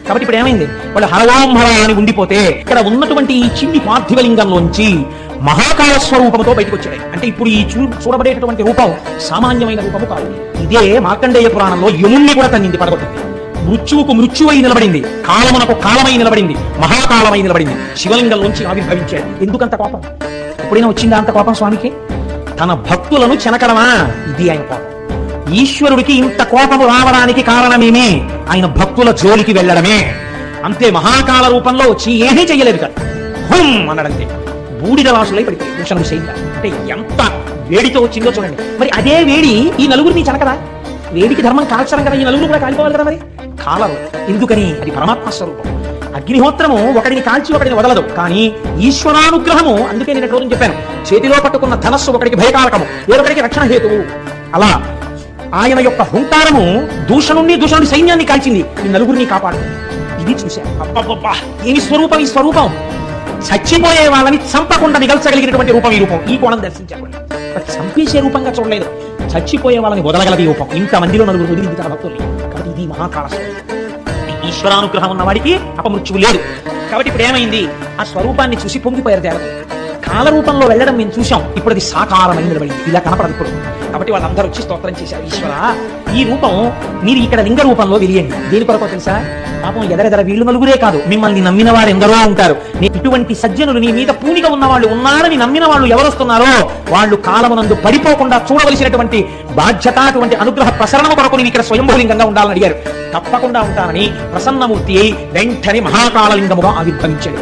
కాబట్టి ఇప్పుడు ఏమైంది, వాళ్ళు హరవాంహర అని ఉండిపోతే ఇక్కడ ఉన్నటువంటి ఈ చిన్ని పార్థివలింగంలోంచి మహాకాల స్వరూపంతో బయటకు వచ్చాయి. అంటే ఇప్పుడు ఈ చూడబడేటటువంటి రూపం సామాన్యమైన రూపము కాదు. ఇదే మార్కండేయ పురాణంలో యముణ్ణి కూడా తన్నింది, పడగొట్టింది. మృత్యువుకు మృత్యువై నిలబడింది, కాలమునకు కాలమై నిలబడింది, మహాకాలమై నిలబడింది. శివలింగంలోంచి ఆవిర్భవించాడు. ఎందుకంత కోపం? ఎప్పుడైనా వచ్చిందా అంత కోపం స్వామికి? తన భక్తులను చెనకడమా? ఇది ఆయన కోపం. ఈశ్వరుడికి ఇంత కోపము రావడానికి కారణమేమే ఆయన భక్తుల జోలికి వెళ్ళడమే. అంతే. మహాకాల రూపంలో వచ్చి ఏమీ చెయ్యలేదు కదా, హుం అనడంతే. బూడిద వాసులై పడిపోయి దూషణుడు శైల. అంటే ఎంత వేడితో వచ్చిందో చూడండి. మరి అదే వేడి ఈ నలుగురిని చెనకదా? వేడికి ధర్మం కాల్చడం కదా, ఈ నలుగురు కూడా కాలిపోవాలి కదా. మరి కాలరు. ఎందుకని? అది పరమాత్మ స్వరూపం. అగ్నిహోత్రము ఒకడిని కాల్చి ఒకడిని వదలదు, కానీ ఈశ్వరానుగ్రహము. అందుకే నేను రోజు చెప్పాను, చేతిలో పట్టుకున్న ధనస్సు ఒకడికి భయకారకము, వేరొకడికి రక్షణ హేతువు. అలా ఆయన యొక్క హుంకారము దూషణుడి సైన్యాన్ని కాల్చింది, ఈ నలుగురిని కాపాడు. ఇది చూశాను. అబ్బబ్బబ్బా, ఏమి స్వరూపం! ఈ స్వరూపం చచ్చిపోయే వాళ్ళని చంపకుండా మిగల్చగలిగినటువంటి రూపం ఈ రూపం. ఈ కోణం దర్శించాడు. చంపేసే రూపంగా చూడలేదు, చచ్చిపోయే వాళ్ళని వదలగలది రూపం. ఇంతమందిలో నలుగురు వదిలింది తన భక్తుల్ని. కాబట్టి ఇది మహాకాల స్వరూపం. ఈశ్వరానుగ్రహం ఉన్నవాడికి అపమృత్యువు లేదు. కాబట్టి ఇప్పుడు ఏమైంది, ఆ స్వరూపాన్ని చూసి పొంగిపోయారు దేవతలు. కాల రూపంలో వెళ్ళడం మేము చూసాం, ఇప్పుడు అది సాకారమై నిలబడింది, ఇలా కనపడదు ఇప్పుడు. కాబట్టి వాళ్ళందరూ వచ్చి స్తోత్రం చేశారు, ఈశ్వర ఈ రూపం మీరు ఇక్కడ లింగ రూపంలో వెలియండి. దేని కొరకు తెలుసా? పాపం ఎదరెదర వీళ్ళు నలుగురే కాదు, మిమ్మల్ని నమ్మిన వారు ఎందరో ఉంటారు. ఇటువంటి సజ్జనులు, నీ మీద పూనిక ఉన్న వాళ్ళు ఉన్నారని నమ్మిన వాళ్ళు ఎవరొస్తున్నారో వాళ్ళు కాలమునందు పడిపోకుండా చూడవలసినటువంటి బాధ్యత, అటువంటి అనుగ్రహ ప్రసరణము కొరకు నీవు ఇక్కడ స్వయంభూలింగంగా ఉండాలని అడిగారు. తప్పకుండా ఉంటానని ప్రసన్నమూర్తి అయి వెంటనే మహాకాళలింగముగా ఆవిర్భవించాడు.